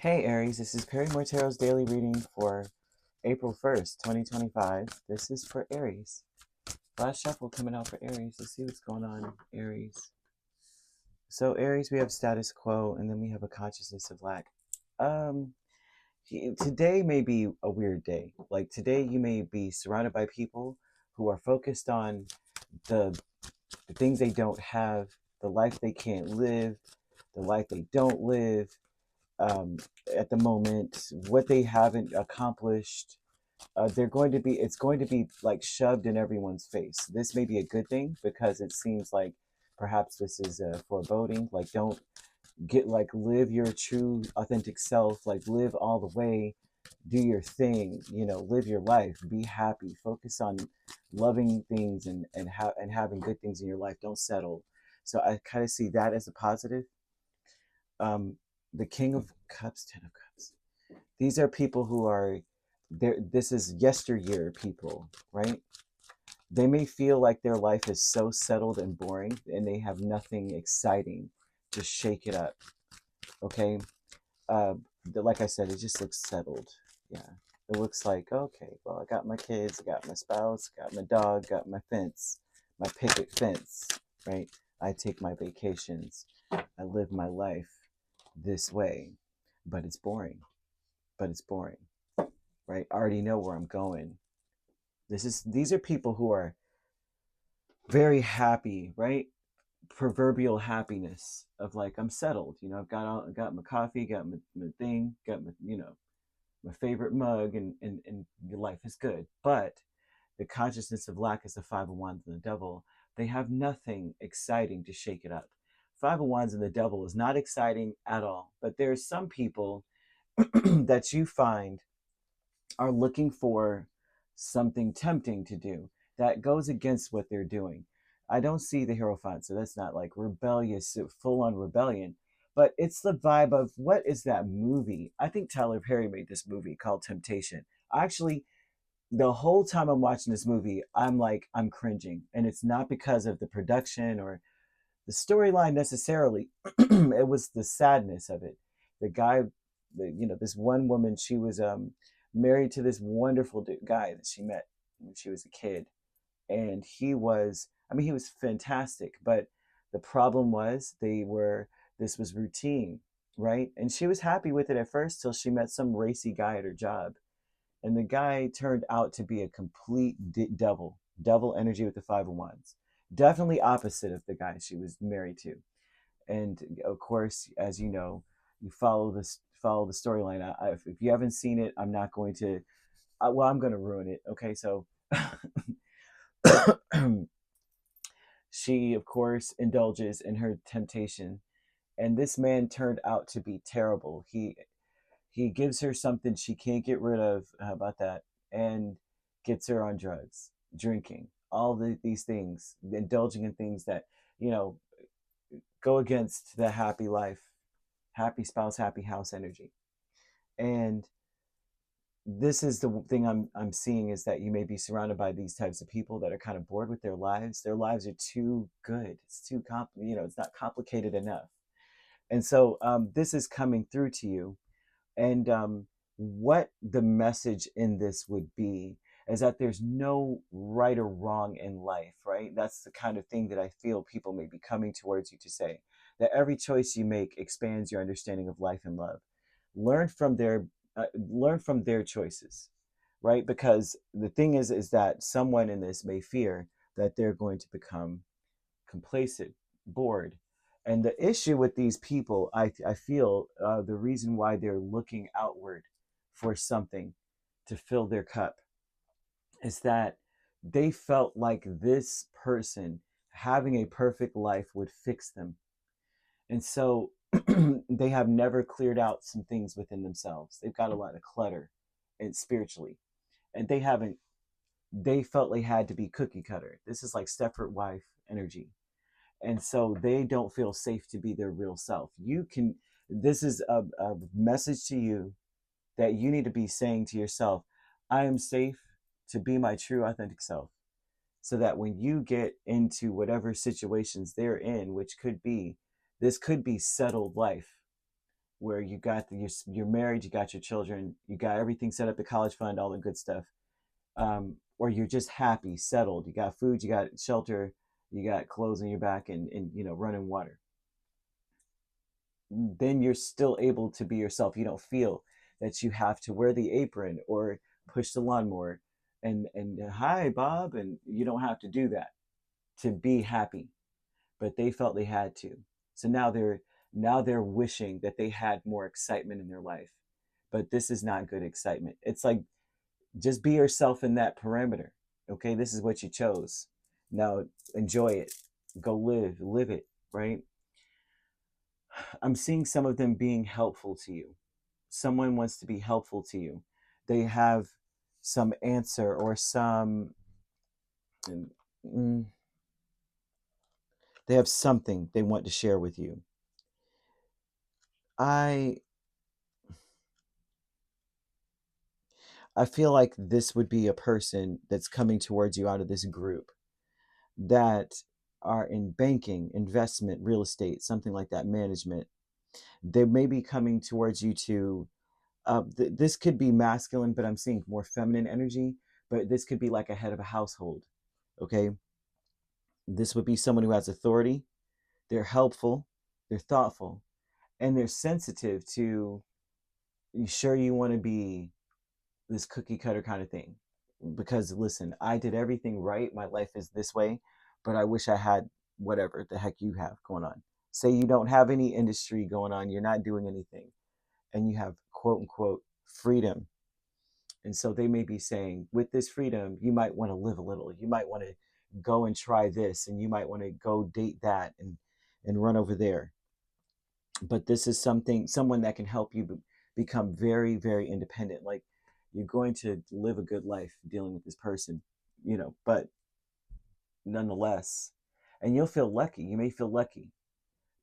Hey Aries, this is Perrymore Tarot's daily reading for April 1st, 2025. This is for Aries. Last shuffle coming out for Aries. Let's see what's going on, Aries. So Aries, we have status quo, and then we have a consciousness of lack. Um, Today may be a weird day. Like today, you may be surrounded by people who are focused on the, the things they don't have, the life they can't live, the life they don't live, um, at the moment, what they haven't accomplished. It's going to be like shoved in everyone's face. This may be a good thing because it seems like perhaps this is a foreboding. Like, don't get like live your true authentic self, like live all the way, do your thing, live your life, be happy, focus on loving things and having good things in your life. Don't settle. So I kind of see that as a positive. um, the King of Cups, Ten of Cups. These are people who are there. This is yesteryear people, right? They may feel like their life is so settled and boring, and they have nothing exciting to shake it up. Okay, uh, like I said, it just looks settled. Yeah, it looks like okay. Well, I got my kids, I got my spouse, got my dog, got my fence, my picket fence. Right. I take my vacations. I live my life this way, but it's boring. But it's boring, right? I already know where I'm going. These are people who are very happy, right? Proverbial happiness of like I'm settled. Got my coffee, got my thing, got my my favorite mug, and your life is good. But the consciousness of lack is the Five of Wands and the Devil. They have nothing exciting to shake it up. Five of Wands and the Devil is not exciting at all. But there's some people that you find are looking for something tempting to do that goes against what they're doing. I don't see the Hierophant, so that's not like rebellious, full on rebellion, but it's the vibe of what is that movie? I think Tyler Perry made this movie called Temptation. Actually, the whole time I'm watching this movie, I'm cringing, and it's not because of the production or the storyline necessarily. It was the sadness of it. The guy, this one woman, she was married to this wonderful guy that she met when she was a kid, and he was fantastic. But the problem was this was routine, right? And she was happy with it at first till she met some racy guy at her job, and the guy turned out to be a complete devil energy with the Five of Wands, definitely opposite of the guy she was married to. And of course, as you know, you follow the storyline. If you haven't seen it, I'm not going to. Well, I'm going to ruin it. Okay, so she, of course, indulges in her temptation, and this man turned out to be terrible. He gives her something she can't get rid of. How about that? And gets her on drugs, drinking, these things, indulging in things that you know go against the happy life, happy spouse, happy house energy. And this is the thing I'm seeing, is that you may be surrounded by these types of people that are kind of bored with their lives. Their lives are too good. It's too it's not complicated enough. And so this is coming through to you. And what the message in this would be is that there's no right or wrong in life, right? That's the kind of thing that I feel people may be coming towards you to say, that every choice you make expands your understanding of life and love. Learn from their choices, right? Because the thing is that someone in this may fear that they're going to become complacent, bored. And the issue with these people, I feel the reason why they're looking outward for something to fill their cup is that they felt like this person having a perfect life would fix them. And so they have never cleared out some things within themselves. They've got a lot of clutter and spiritually. And they felt they had to be cookie cutter. This is like Stepford wife energy. And so they don't feel safe to be their real self. This is a message to you that you need to be saying to yourself, I am safe to be my true authentic self. So that when you get into whatever situations they're in, which this could be settled life, where you got you're married, you got your children, you got everything set up, the college fund, all the good stuff, or you're just happy, settled, you got food, you got shelter, you got clothes on your back, and running water, then you're still able to be yourself. You don't feel that you have to wear the apron or push the lawnmower and hi Bob, and you don't have to do that to be happy. But they felt they had to. So now they're wishing that they had more excitement in their life. But this is not good excitement. It's like, just be yourself in that perimeter. Okay, this is what you chose. Now enjoy it. Go live it, right? I'm seeing some of them being helpful to you. Someone wants to be helpful to you. They have some answer or some mm, they have something they want to share with you. I feel like this would be a person that's coming towards you out of this group that are in banking, investment, real estate, something like that, management. They may be coming towards you to, this could be masculine, but I'm seeing more feminine energy, but this could be like a head of a household, okay? This would be someone who has authority, they're helpful, they're thoughtful, and they're sensitive to, you sure you want to be this cookie cutter kind of thing? Because listen, I did everything right, my life is this way, but I wish I had whatever the heck you have going on. Say you don't have any industry going on, you're not doing anything, and you have quote unquote freedom. And so they may be saying, with this freedom, you might want to live a little, you might want to go and try this, and you might want to go date that and run over there. But this is someone that can help you become very, very independent. Like, you're going to live a good life dealing with this person, but nonetheless, and you'll feel lucky, you may feel lucky,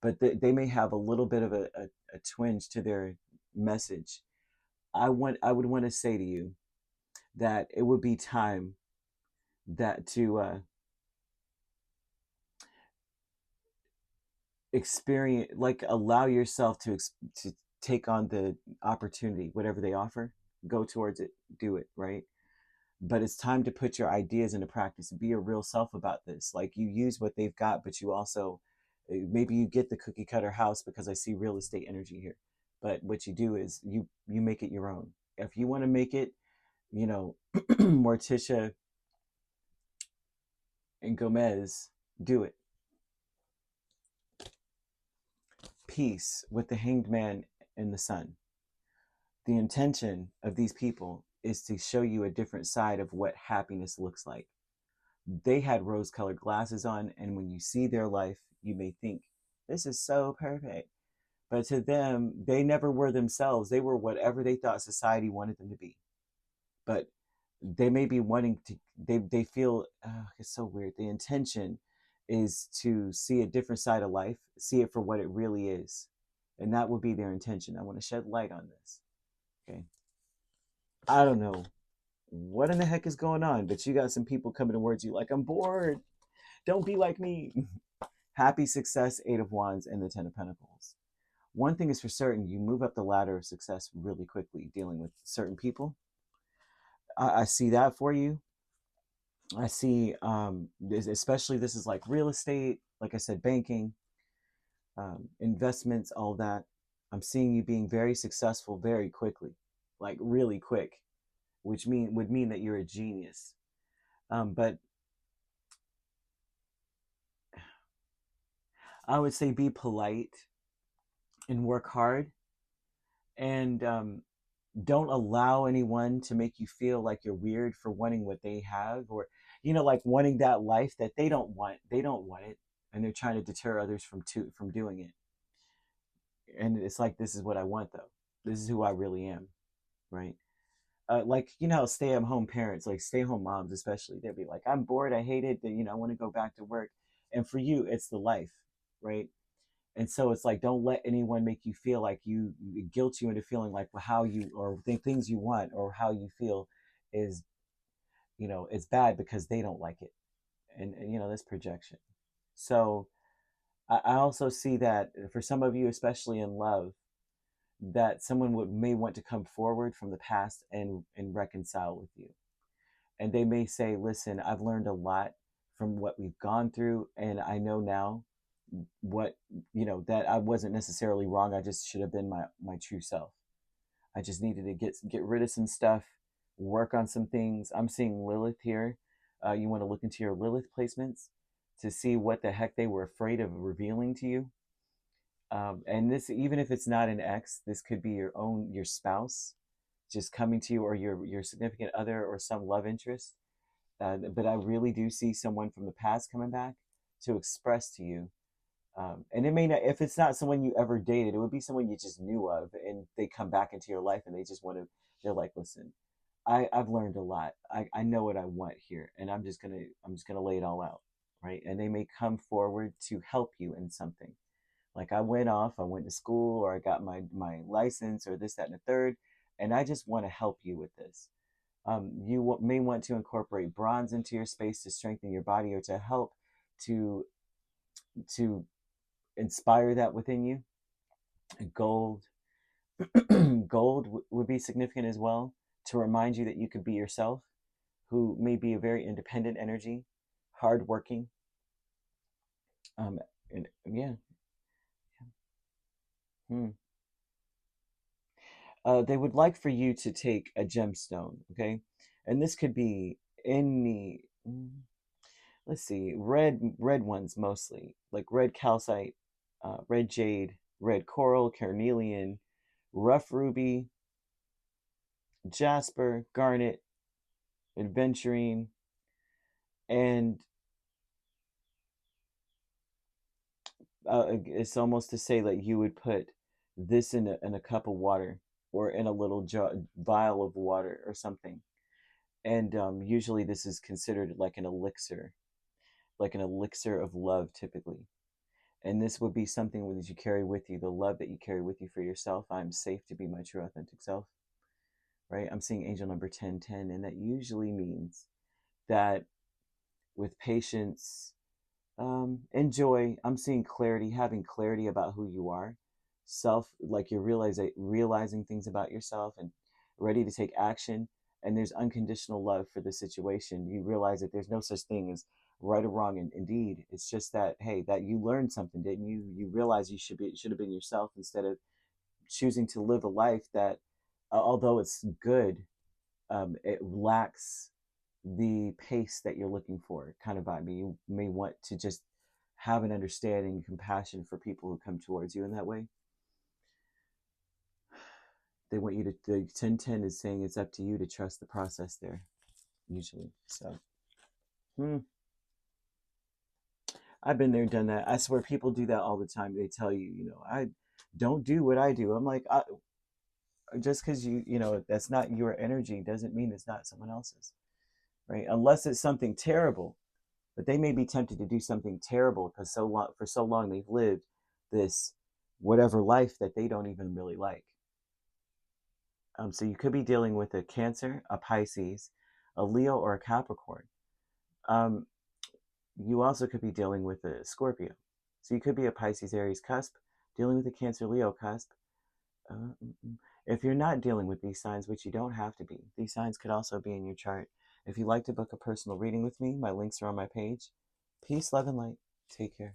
but they may have a little bit of a twinge to their message. I would want to say to you that it would be time that to experience, like, allow yourself to take on the opportunity, whatever they offer, go towards it, do it, right? But it's time to put your ideas into practice and be your real self about this. Like, you use what they've got, but you also, maybe you get the cookie cutter house, because I see real estate energy here. But what you do is you make it your own. If you want to make it, Morticia and Gomez, do it. Peace with the Hanged Man and the Sun. The intention of these people is to show you a different side of what happiness looks like. They had rose-colored glasses on, and when you see their life, you may think, this is so perfect. But to them, they never were themselves. They were whatever they thought society wanted them to be. But they may be wanting to, they feel, it's so weird. The intention is to see a different side of life, see it for what it really is. And that would be their intention. I want to shed light on this. Okay. I don't know what in the heck is going on, but you got some people coming towards you like, I'm bored. Don't be like me. Happy success, Eight of Wands, and the Ten of Pentacles. One thing is for certain, you move up the ladder of success really quickly dealing with certain people. I see that for you. I see, especially this is like real estate, like I said, banking, investments, all that. I'm seeing you being very successful very quickly, like really quick, which would mean that you're a genius. But I would say be polite and work hard, and don't allow anyone to make you feel like you're weird for wanting what they have, or like wanting that life that they don't want. They don't want it, and they're trying to deter others from doing it. And it's like, this is what I want, though. This is who I really am, right? Like, stay-at-home parents, like stay-home moms especially, they'll be like, I'm bored, I hate it, I want to go back to work. And for you, it's the life, right? And so it's like, don't let anyone make you feel like guilt you into feeling like, well, how you, or the things you want or how you feel is, it's bad because they don't like it. And this projection. So I also see that for some of you, especially in love, that someone may want to come forward from the past and reconcile with you. And they may say, listen, I've learned a lot from what we've gone through, and I know now what, that I wasn't necessarily wrong. I just should have been my true self. I just needed to get rid of some stuff, work on some things. I'm seeing Lilith here. You want to look into your Lilith placements to see what the heck they were afraid of revealing to you. And this, even if it's not an ex, this could be your spouse just coming to you, or your significant other, or some love interest. But I really do see someone from the past coming back to express to you. And it may not, if it's not someone you ever dated, it would be someone you just knew of, and they come back into your life and they just want to, they're like, listen, I've learned a lot. I know what I want here, and I'm just gonna lay it all out, right? And they may come forward to help you in something. Like, I went to school, or I got my license, or this, that, and the third, and I just want to help you with this. You may want to incorporate bronze into your space to strengthen your body, or to help to inspire that within you. Gold, would be significant as well, to remind you that you could be yourself, who may be a very independent energy, hardworking. And yeah. They would like for you to take a gemstone, okay? And this could be any, let's see, red ones mostly, like red calcite, red jade, red coral, carnelian, rough ruby, jasper, garnet, aventurine, and it's almost to say that you would put this in a cup of water, or in a little vial of water or something. And usually this is considered like an elixir of love, typically. And this would be something that you carry with you, the love that you carry with you for yourself. I'm safe to be my true authentic self, right? I'm seeing angel number 1010, and that usually means that with patience, enjoy. I'm seeing clarity, having clarity about who you are, like you're realizing things about yourself, and ready to take action. And there's unconditional love for the situation. You realize that there's no such thing as right or wrong, and indeed, it's just that, hey, that you learned something, didn't you? You realize you should have been yourself, instead of choosing to live a life that, although it's good, it lacks the pace that you're looking for, kind of vibe. You may want to just have an understanding and compassion for people who come towards you in that way. They want you to, the 1010 is saying it's up to you to trust the process there, usually. So, I've been there, done that. I swear people do that all the time. They tell you, I don't do what I do. I'm like, just because that's not your energy doesn't mean it's not someone else's, right? Unless it's something terrible. But they may be tempted to do something terrible because for so long they've lived this whatever life that they don't even really like. So you could be dealing with a Cancer, a Pisces, a Leo, or a Capricorn. You also could be dealing with a Scorpio. So you could be a Pisces, Aries cusp, dealing with a Cancer, Leo cusp. If you're not dealing with these signs, which you don't have to be, these signs could also be in your chart. If you'd like to book a personal reading with me, my links are on my page. Peace, love, and light. Take care.